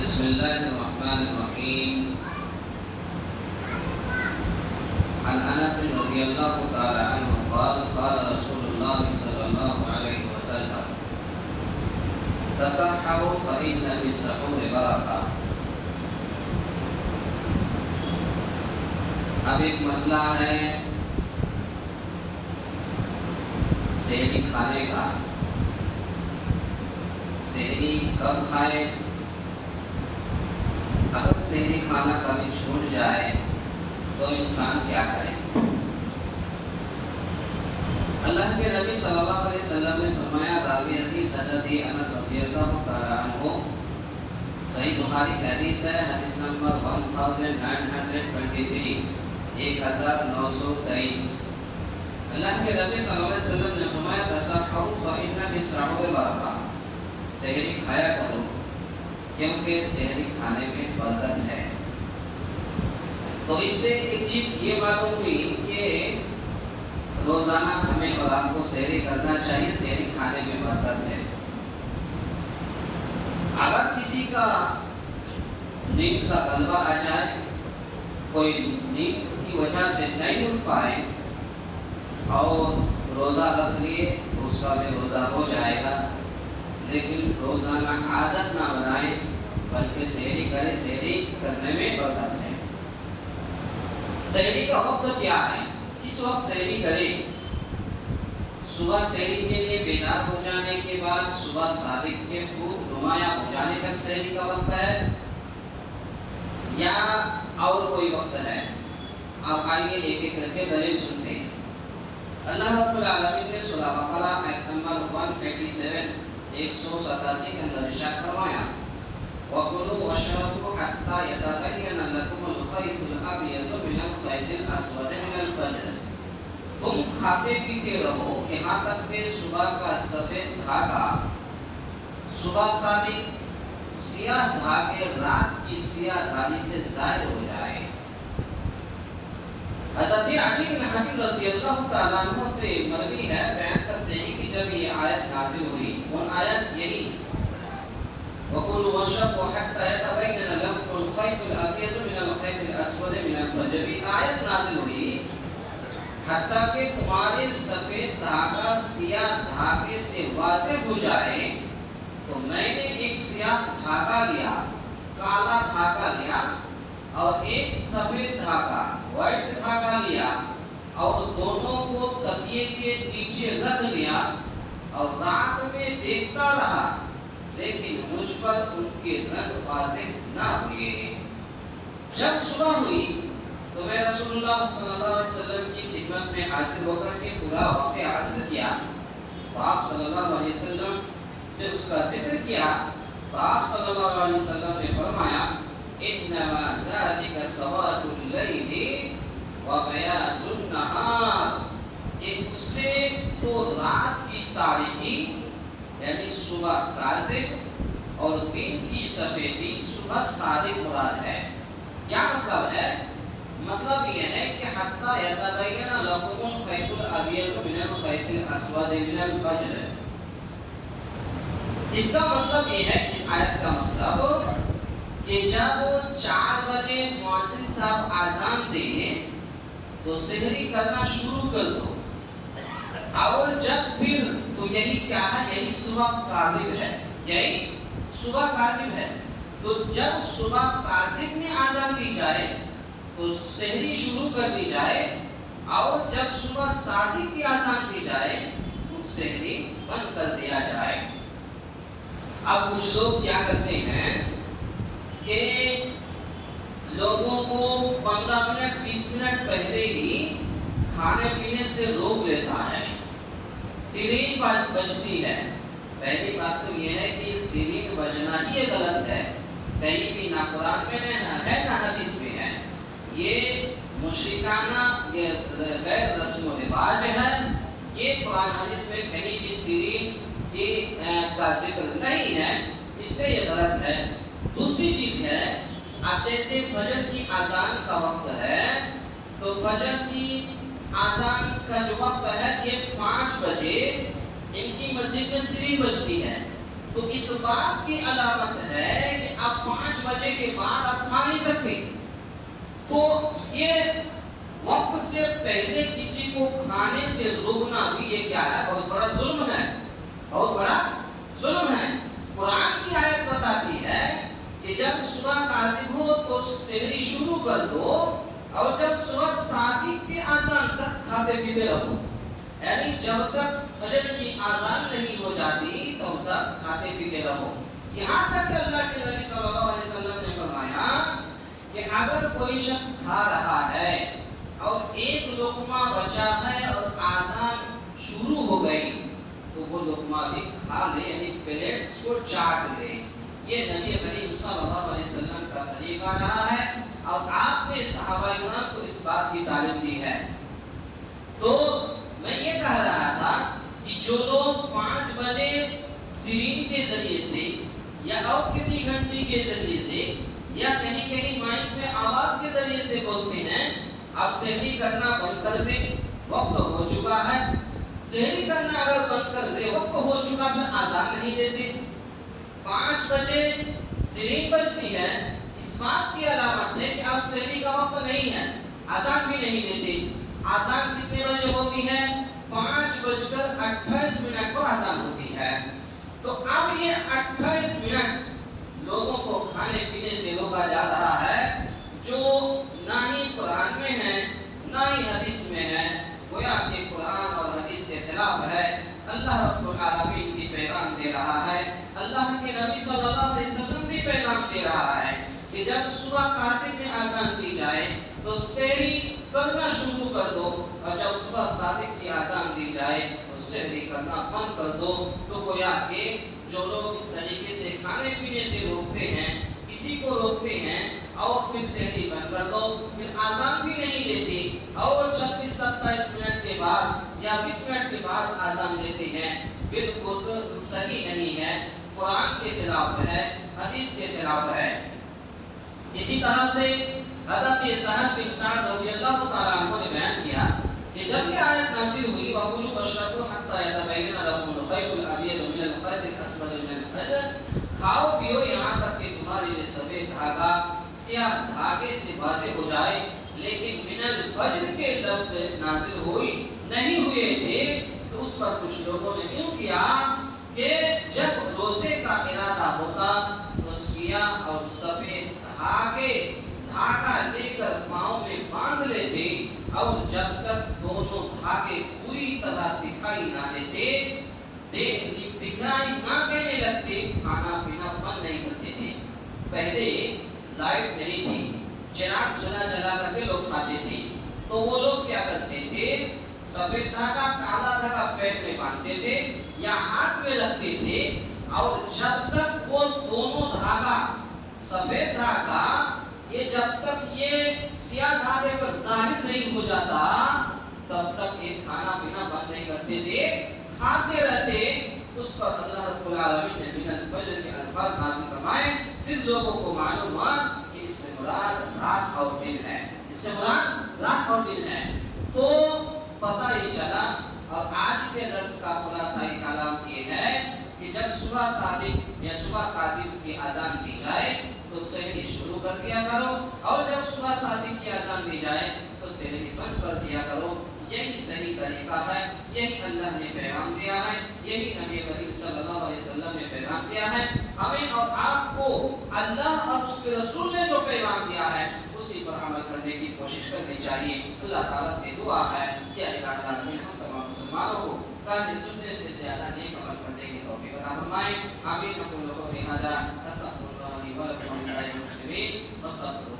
بسم الله الرحمن الرحيم. عن انس رضي الله تعالى عنه قال قال رسول الله صلى الله عليه وسلم تسحروا فإن في السحور بركة. اب ایک مسئلہ ہے سحری کھانے کا. سحری کب کھائے؟ اگر سحری کھانا کبھی چھوٹ جائے تو انسان کیا کرے؟ اللہ کے نبی صلی اللہ علیہ وسلم نے فرمایا، راوی حدیث حضرت انس رضی اللہ تعالی عنہ، صحیح بخاری کی حدیث ہے، حدیث نمبر 1923 1923. اللہ کے نبی صلی اللہ علیہ وسلم نے فرمایا، تسحروا فإن فی السحور برکہ. سحری کھایا کرو کیونکہ سحری کھانے میں برکت ہے. تو اس سے ایک چیز یہ معلوم ہوئی کہ روزانہ ہمیں اور آپ کو سحری کرنا چاہیے. سحری کھانے میں برکت ہے. اگر کسی کا نیند کا غلبہ آ جائے، کوئی نیند کی وجہ سے نہیں اٹھ پائے اور روزہ رکھ لیے تو اس کا بھی روزہ ہو جائے گا. لیکن روزانہ عادت نہ بنائیں بلکہ سحری کرے. سحری کرنے میں برکت ہے. سحری کا وقت کیا ہے؟ کس وقت سحری کرے؟ صبح سحری کے لیے بیدار ہو جانے کے بعد صبح صادق کے خوب نمایاں ہو جانے تک سحری کا وقت ہے یا اور کوئی وقت ہے؟ آپ آئیے ایک ایک کر کے دلیل سنتے ہیں. اللہ رب العالمین نے سورہ بقرہ آیت نمبر 187 187 کے اندر ارشاد فرمایا، وَكُلُوا وَاشْرَبُوا حَتَّى يَتَبَيَّنَ لَكُمُ الْخَيْطُ الْأَبْيَضُ مِنَ الْخَيْطِ الْأَسْوَدِ مِنَ الْفَجْرِ. تم کھاتے پیتے رہو یہاں تک کہ صبح کا سفید دھاگا صبح صادق سیاہ دھاگے رات کی سیاہ دھاگی سے ظاہر ہو جائے. حضرت علی بن حاتم رضی اللہ تعالیٰ عنہ سے مروی ہے، بیان کرتے ہیں کہ جب یہ آیت نازل ہوئی، وہ آیت یہی وَقُلُوا وَاشْرَبُوا حَتَّى يَتَبَيَّنَ لَكُمُ الْخَيْطُ الْأَبْيَضُ مِنَ الْخَيْطِ الْأَسْوَدِ مِنَ الْفَجْرِ. آیت نازل ہوئی حتیٰ کہ تمہارے سفید دھاگا سیاہ دھاگے سے واضح ہو جائے. تو میں نے ایک سیاہ دھاگا لیا، کالا دھاگا لیا، اور ایک سفید دھاگا وائٹ دھاگا لیا اور دونوں کو تکیے کے نیچے رکھ لیا اور رات میں دیکھتا رہا، لیکن مجھ پر ان کے رنگ واضح نہ ہوئے. جب صبح ہوئی تو میں رسول اللہ صلی اللہ علیہ وسلم کی خدمت میں حاضر ہو کر کے پورا واقعہ عرض کیا. تو آپ صلی اللہ علیہ وسلم سے اس کا ذکر کیا. تو آپ صلی اللہ علیہ وسلم نے فرمایا، انما ذلك سواد الليل وبياض النهار. اس سے تو رات کی تاریکی یعنی صبح کاذب اور دن کی سفیدی صبح صادق مراد ہے. کیا مطلب ہے؟ مطلب یہ ہے کہ حتی یتبین لکم الخیط الابیض من الخیط الاسود من الفجر. اس کا مطلب یہ ہے، اس آیت کا مطلب کہ جب 4 بجے مؤذن صاحب اذان دے تو سحری کرنا شروع کر دو. اور جب پھر تو یہی کیا ہے؟ یہی صبح کاذب ہے. یہی صبح کاذب ہے. تو جب صبح کاذب میں اذان دی جائے تو سحری شروع کر دی جائے، اور جب صبح صادق کی اذان دی جائے تو سحری بند کر دیا جائے. اب کچھ لوگ کیا کرتے ہیں کہ لوگوں کو 15 منٹ 20 منٹ پہلے ہی کھانے پینے سے روک لیتا ہے. سیرین بجتی ہے. پہلی بات تو یہ ہے کہ سیرین بجنا ہی غلط ہے. کہیں بھی نہ قرآن میں ہے نہ حدیث میں ہے. یہ مشرکانہ، یہ غیر رسم و رواج ہے. یہ قرآن حدیث میں کہیں بھی سیرین کا ذکر نہیں ہے، اس لیے یہ غلط ہے. دوسری چیز ہے، اب جیسے فجر کی اذان کا وقت ہے تو فجر کی اذان کا جو وقت ہے یہ 5 بجے ان کی مسجد میں سیرین بجتی ہے. تو اس بات کی علامت ہے کہ اب 5 سکتے. تو یہ وقت سے پہلے کسی کو کھانے سے روکنا بھی یہ کیا ہے؟ بہت بڑا ظلم ہے، بہت بڑا ظلم ہے. قرآن کی آیت بتاتی ہے کہ جب صبح کاذب ہو تو سحری شروع کر دو، اور جب صبح صادق کی اذان تک کھاتے پیتے رہو. یعنی جب تک فجر کی اذان نہیں ہو جاتی تب تک کھاتے پیتے رہو. یہاں تک کہ اللہ کے نبی صلی اللہ علیہ وسلم نے فرمایا کہ اگر کوئی شخص کھا رہا ہے اور ایک لقمہ بچا ہے اور اذان شروع ہو گئی تو وہ لقمہ بھی کھا لے، یعنی پلیٹ کو چاٹ لے. یہ نبی کریم صلی اللہ علیہ وسلم کا طریقہ رہا ہے اور آپ نے صحابہ کرام کو اس بات کی تعلیم دی ہے. تو میں یہ کہہ رہا تھا کہ جو لوگ 5 بجے سیرین کے ذریعے سے یا اور کسی گھنٹی کے ذریعے سے یا کہیں کہیں مائک میں آواز کے ذریعے سے بولتے ہیں اب سحری کرنا بند کر دے، وقت ہو چکا ہے. سحری کرنا اگر بند کر دے، وقت ہو چکا، پھر اذان نہیں دیتے. 5 بجے سیرین بجتی ہے، اس بات کی علامت ہے کہ اب سحری کا وقت نہیں ہے، اذان بھی نہیں دیتے. اذان کتنے بجے ہوتی ہے؟ 5:28 پر اذان ہوتی ہے. تو اب یہ 28 منٹ لوگوں کو کھانے پینے سے روکا جا رہا ہے، جو نہ ہی قرآن میں ہے نہ ہی حدیث میں ہے. گویا کہ قرآن اور حدیث کے خلاف ہے. اللہ رب العالمین بھی پیغام دے رہا ہے، اللہ کے نبی صلی اللہ علیہ وسلم بھی پیغام دے رہا ہے کہ جب صبح کاذب میں اذان دی جائے تو سحری کرنا شروع کر دو، اور جب صبح صادق کی اذان دی جائے تو سحری کرنا بند کر دو. تو گویا کہ جو لوگ اس طریقے سے کھانے پینے سے روکتے ہیں، کسی کو روکتے ہیں اور پھر سحری بند کر دو، پھر اذان بھی نہیں دیتے اور 26-27 منٹ کے بعد یا 20 منٹ کے بعد اذان دیتے ہیں، بالکل صحیح نہیں ہے، قرآن کے خلاف ہے، حدیث کے خلاف ہے. اسی طرح سے حضرت سہل بن سعد رضی اللہ تعالیٰ عنہ نے بیان کیا کہ جب یہ آیت نازل ہوئی وَقُلُوا وَاشْرَبُوا حَتَّى يَتَبَيَّنَ لَكُمُ الْخَيْطُ الْأَبْيَضُ مِنَ الْخَيْطِ الْأَسْوَدِ مِنَ الْفَجْرِ، کھاؤ پیو یہاں تک کہ تمہارے لیے سفید دھاگا سیاہ دھاگے سے واضح ہو جائے. لیکن من الفجر کے لفظ نازل ہوئی نہیں ہوئے تھے تو اس پر کچھ لوگوں نے یوں کیا کہ جب روزے کا ارادہ ہوتا تو سیاہ اور سفید دھاگا لے کر پاؤں میں باندھ لیتے، اور جب تک دونوں دھاگے پوری طرح دکھائی نہ دینے لگتے کھانا پینا بند نہیں کرتے تھے. پہلے لائٹ نہیں تھی، چراغ جلا کر کے لوگ کھاتے تھے. تو وہ لوگ کیا کرتے تھے؟ سفید دھاگا کالا دھاگا پیٹ میں باندھتے تھے یا ہاتھ میں رکھتے تھے، اور جب تک وہ دونوں دھاگا سفید دھاگا یہ جب تک یہ سیاہ دھاگے پر ظاہر نہیں ہو جاتا تب تک یہ کھانا پینا بند نہیں کرتے تھے، کھاتے رہتے. اس پر اللہ رب العالمین نے من الفجر کے الفاظ نازل فرمائے. پھر لوگوں کو معلوم ہوا کہ اس سے مراد رات اور دن ہے، اس سے مراد رات اور دن ہے. تو پتہ یہ چلا. اور آج کے درس کا خلاصہ کلام یہ ہے کہ جب صبح صادق یا صبح کاذب کی اذان دی جائے تو سحری شروع کر دیا کرو، اور جب صبح صادق کی اذان دی جائے تو سحری بند کر دیا کرو. یہی صحیح طریقہ ہے، یہی اللہ نے پیغام دیا ہے، یہی نبی کریم صلی اللہ علیہ وسلم نے پیغام دیا ہے. ہمیں اور آپ کو اللہ اور اس کے رسول نے جو پیغام دیا ہے اسی پر عمل کرنے کی کوشش کرنی چاہیے. اللہ تعالیٰ سے دعا ہے کہ اللہ العالمین ہم تمام مسلمانوں کو کہنے سننے سے زیادہ نیک عمل کرنے کی توفیق عطا فرمائے. آمین. اقول قولی ھذا استغفر اللہ لی ولکم ولسائر المسلمین واستغفروہ.